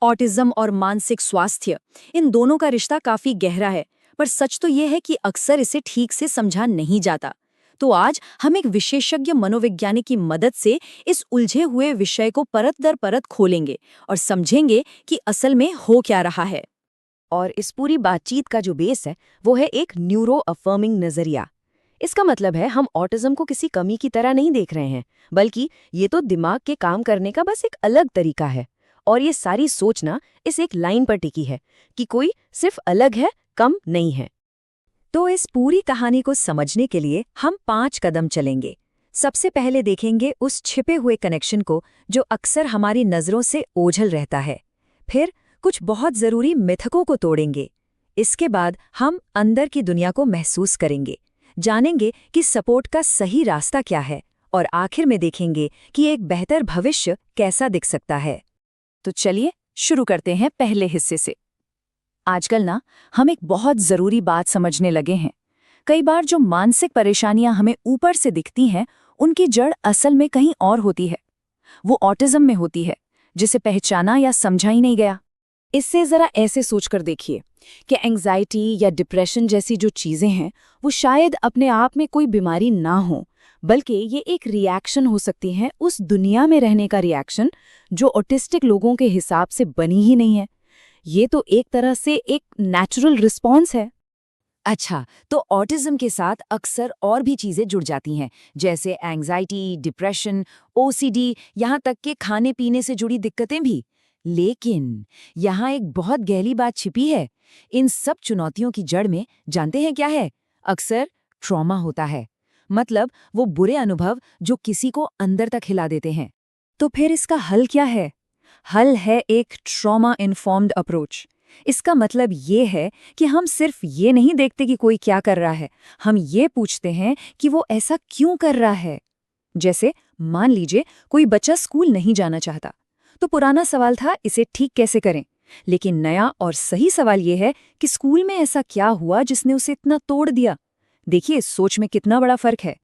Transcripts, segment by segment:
Autism और मानसिक स्वास्थ्य, इन दोनों का रिश्ता काफी गहरा है, पर सच तो ये है कि अक्सर इसे ठीक से समझा नहीं जाता। तो आज हम एक विशेषज्ञ मनोवैज्ञानिक की मदद से इस उलझे हुए विषय को परत दर परत खोलेंगे और समझेंगे कि असल में हो क्या रहा है। और इस पूरी बातचीत का जो बेस है वो है एक न्यूरो अफर्मिंग नजरिया। इसका मतलब है हम ऑटिज्म को किसी कमी की तरह नहीं देख रहे हैं, बल्कि ये तो दिमाग के काम करने का बस एक अलग तरीका है। और ये सारी सोचना इस एक लाइन पर टिकी है कि कोई सिर्फ अलग है, कम नहीं है। तो इस पूरी कहानी को समझने के लिए हम 5 कदम चलेंगे। सबसे पहले देखेंगे उस छिपे हुए कनेक्शन को जो अक्सर हमारी नज़रों से ओझल रहता है। फिर कुछ बहुत ज़रूरी मिथकों को तोड़ेंगे। इसके बाद हम अंदर की दुनिया को महसूस करेंगे, जानेंगे कि सपोर्ट का सही रास्ता क्या है, और आखिर में देखेंगे कि एक बेहतर भविष्य कैसा दिख सकता है। तो चलिए शुरू करते हैं पहले हिस्से से। आजकल ना हम एक बहुत ज़रूरी बात समझने लगे हैं। कई बार जो मानसिक परेशानियां हमें ऊपर से दिखती हैं, उनकी जड़ असल में कहीं और होती है। वो ऑटिज्म में होती है, जिसे पहचाना या समझा ही नहीं गया। इससे ज़रा ऐसे सोचकर देखिए कि एंग्जाइटी या डिप्रेशन जैसी जो चीज़ें हैं, वो शायद अपने आप में कोई बीमारी ना हो, बल्कि ये एक रिएक्शन हो सकती है, उस दुनिया में रहने का रिएक्शन जो ऑटिस्टिक लोगों के हिसाब से बनी ही नहीं है। ये तो एक तरह से एक नेचुरल रिस्पॉन्स है। अच्छा, तो ऑटिज्म के साथ अक्सर और भी चीज़ें जुड़ जाती हैं, जैसे एंग्जाइटी, डिप्रेशन, ओसीडी, यहाँ तक कि खाने पीने से जुड़ी दिक्कतें भी। लेकिन यहाँ एक बहुत गहरी बात छिपी है। इन सब चुनौतियों की जड़ में जानते हैं क्या है? अक्सर ट्रॉमा होता है। मतलब वो बुरे अनुभव जो किसी को अंदर तक हिला देते हैं। तो फिर इसका हल क्या है? हल है एक ट्रॉमा इन्फॉर्म्ड अप्रोच। इसका मतलब ये है कि हम सिर्फ ये नहीं देखते कि कोई क्या कर रहा है, हम ये पूछते हैं कि वो ऐसा क्यों कर रहा है। जैसे मान लीजिए कोई बच्चा स्कूल नहीं जाना चाहता, तो पुराना सवाल था इसे ठीक कैसे करें, लेकिन नया और सही सवाल ये है कि स्कूल में ऐसा क्या हुआ जिसने उसे इतना तोड़ दिया। देखिए सोच में कितना बड़ा फर्क है।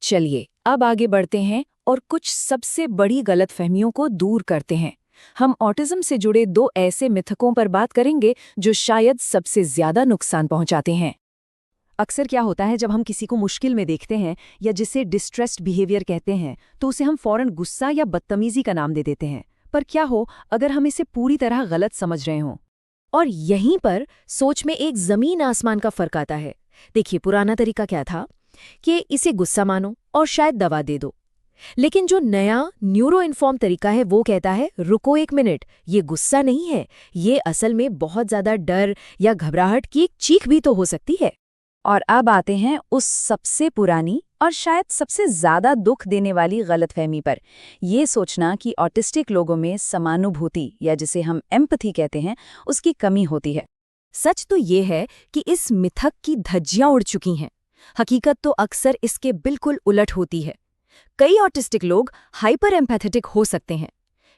चलिए अब आगे बढ़ते हैं और कुछ सबसे बड़ी गलतफहमियों को दूर करते हैं। हम ऑटिज्म से जुड़े 2 ऐसे मिथकों पर बात करेंगे जो शायद सबसे ज्यादा नुकसान पहुंचाते हैं। अक्सर क्या होता है, जब हम किसी को मुश्किल में देखते हैं या जिसे डिस्ट्रेस्ड बिहेवियर कहते हैं, तो उसे हम फौरन गुस्सा या बदतमीजी का नाम दे देते हैं। पर क्या हो अगर हम इसे पूरी तरह गलत समझ रहे हों? और यहीं पर सोच में एक जमीन आसमान का फर्क आता है। देखिए, पुराना तरीका क्या था कि इसे गुस्सा मानो और शायद दवा दे दो। लेकिन जो नया न्यूरो इन्फॉर्म तरीका है वो कहता है, रुको एक मिनट, ये गुस्सा नहीं है, ये असल में बहुत ज्यादा डर या घबराहट की एक चीख भी तो हो सकती है। और अब आते हैं उस सबसे पुरानी और शायद सबसे ज्यादा दुख देने वाली गलतफहमी पर, ये सोचना कि ऑटिस्टिक लोगों में समानुभूति या जिसे हम एम्पैथी कहते हैं, उसकी कमी होती है। सच तो ये है कि इस मिथक की धज्जियां उड़ चुकी हैं। हकीकत तो अक्सर इसके बिल्कुल उलट होती है। कई ऑटिस्टिक लोग हाइपर एम्पैथेटिक हो सकते हैं।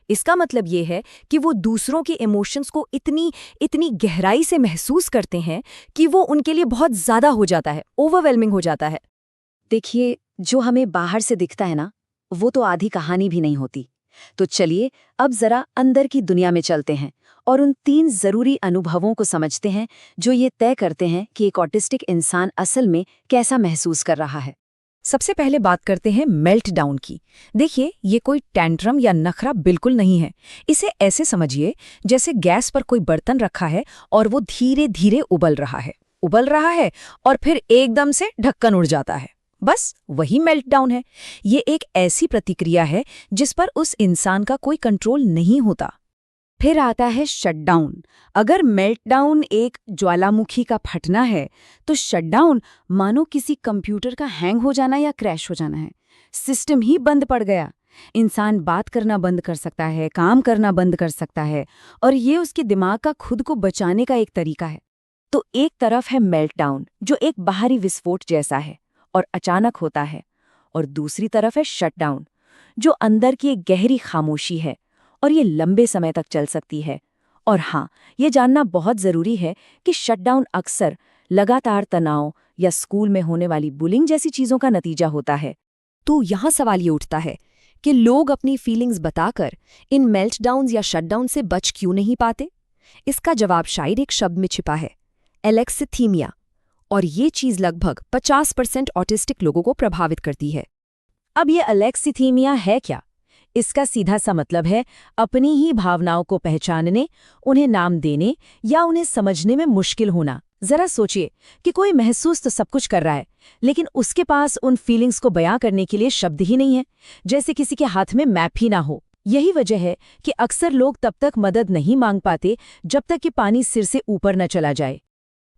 इसका मतलब ये है कि वो दूसरों के इमोशंस को इतनी गहराई से महसूस करते हैं कि वो उनके लिए बहुत ज़्यादा हो जाता है, ओवरवेलमिंग हो जाता है। देखिए, जो हमें बाहर से दिखता है ना, वो तो आधी कहानी भी नहीं होती। तो चलिए अब जरा अंदर की दुनिया में चलते हैं और उन 3 जरूरी अनुभवों को समझते हैं जो ये तय करते हैं कि एक ऑटिस्टिक इंसान असल में कैसा महसूस कर रहा है। सबसे पहले बात करते हैं मेल्ट डाउन की। देखिए, ये कोई टैंट्रम या नखरा बिल्कुल नहीं है। इसे ऐसे समझिए जैसे गैस पर कोई बर्तन रखा है और वो धीरे धीरे उबल रहा है और फिर एकदम से ढक्कन उड़ जाता है। बस वही मेल्ट डाउन है। ये एक ऐसी प्रतिक्रिया है जिस पर उस इंसान का कोई कंट्रोल नहीं होता। फिर आता है शटडाउन। अगर मेल्टडाउन एक ज्वालामुखी का फटना है, तो शटडाउन मानो किसी कंप्यूटर का हैंग हो जाना या क्रैश हो जाना है। सिस्टम ही बंद पड़ गया। इंसान बात करना बंद कर सकता है, काम करना बंद कर सकता है, और ये उसके दिमाग का खुद को बचाने का एक तरीका है। तो एक तरफ है मेल्टडाउन जो एक बाहरी विस्फोट जैसा है और अचानक होता है, और दूसरी तरफ है शटडाउन जो अंदर की एक गहरी खामोशी है और ये लंबे समय तक चल सकती है। और हाँ, ये जानना बहुत ज़रूरी है कि शटडाउन अक्सर लगातार तनाव या स्कूल में होने वाली बुलिंग जैसी चीज़ों का नतीजा होता है। तो यहाँ सवाल ये उठता है कि लोग अपनी फीलिंग्स बताकर इन मेल्टडाउन्स या शटडाउन से बच क्यों नहीं पाते? इसका जवाब शायद एक शब्द में छिपा है, एलेक्सिथीमिया। और ये चीज़ लगभग 50% ऑटिस्टिक लोगों को प्रभावित करती है। अब ये एलेक्सिथीमिया है क्या? इसका सीधा सा मतलब है अपनी ही भावनाओं को पहचानने, उन्हें नाम देने या उन्हें समझने में मुश्किल होना। जरा सोचिए कि कोई महसूस तो सब कुछ कर रहा है, लेकिन उसके पास उन फीलिंग्स को बयां करने के लिए शब्द ही नहीं है, जैसे किसी के हाथ में मैप ही ना हो। यही वजह है कि अक्सर लोग तब तक मदद नहीं मांग पाते जब तक कि पानी सिर से ऊपर न चला जाए।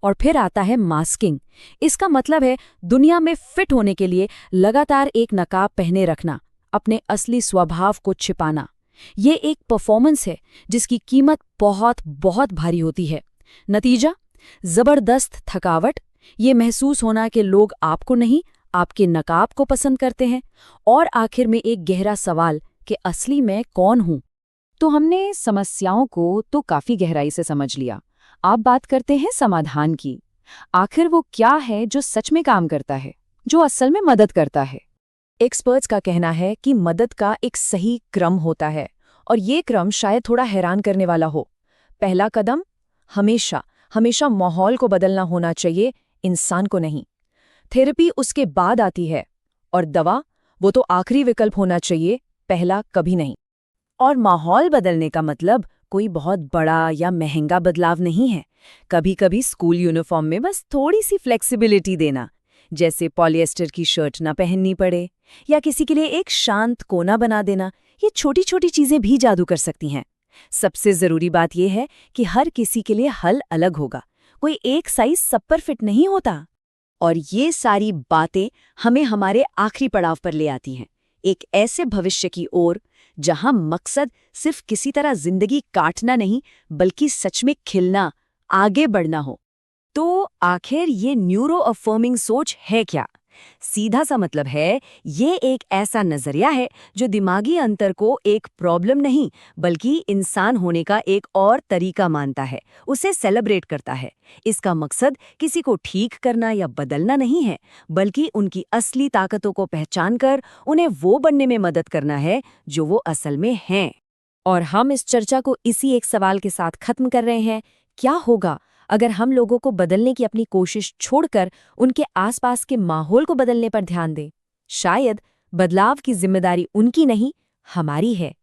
और फिर आता है मास्किंग। इसका मतलब है दुनिया में फिट होने के लिए लगातार एक नकाब पहने रखना, अपने असली स्वभाव को छिपाना। ये एक परफॉर्मेंस है जिसकी कीमत बहुत बहुत भारी होती है। नतीजा, जबरदस्त थकावट, ये महसूस होना कि लोग आपको नहीं, आपके नकाब को पसंद करते हैं, और आखिर में एक गहरा सवाल कि असली मैं कौन हूं। तो हमने समस्याओं को तो काफी गहराई से समझ लिया। आप बात करते हैं समाधान की। आखिर वो क्या है जो सच में काम करता है, जो असल में मदद करता है? एक्सपर्ट्स का कहना है कि मदद का एक सही क्रम होता है, और ये क्रम शायद थोड़ा हैरान करने वाला हो। पहला कदम हमेशा माहौल को बदलना होना चाहिए, इंसान को नहीं। थेरेपी उसके बाद आती है, और दवा वो तो आखिरी विकल्प होना चाहिए, पहला कभी नहीं। और माहौल बदलने का मतलब कोई बहुत बड़ा या महंगा बदलाव नहीं है। कभी कभी स्कूल यूनिफॉर्म में बस थोड़ी सी फ्लेक्सिबिलिटी देना, जैसे पॉलिएस्टर की शर्ट ना पहननी पड़े, या किसी के लिए एक शांत कोना बना देना। ये छोटी छोटी चीजें भी जादू कर सकती हैं। सबसे जरूरी बात यह है कि हर किसी के लिए हल अलग होगा, कोई एक साइज सब पर फिट नहीं होता। और ये सारी बातें हमें हमारे आखिरी पड़ाव पर ले आती हैं, एक ऐसे भविष्य की ओर जहां मकसद सिर्फ किसी तरह जिंदगी काटना नहीं, बल्कि सच में खिलना, आगे बढ़ना हो। तो आखिर ये न्यूरो अफर्मिंग सोच है क्या? सीधा सा मतलब है, ये एक ऐसा नजरिया है जो दिमागी अंतर को एक प्रॉब्लम नहीं, बल्कि इंसान होने का एक और तरीका मानता है, उसे सेलिब्रेट करता है। इसका मकसद किसी को ठीक करना या बदलना नहीं है, बल्कि उनकी असली ताकतों को पहचानकर उन्हें वो बनने में मदद करना है जो वो असल में हैं। और हम इस चर्चा को इसी एक सवाल के साथ खत्म कर रहे हैं, क्या होगा अगर हम लोगों को बदलने की अपनी कोशिश छोड़कर उनके आसपास के माहौल को बदलने पर ध्यान दें? शायद बदलाव की जिम्मेदारी उनकी नहीं, हमारी है।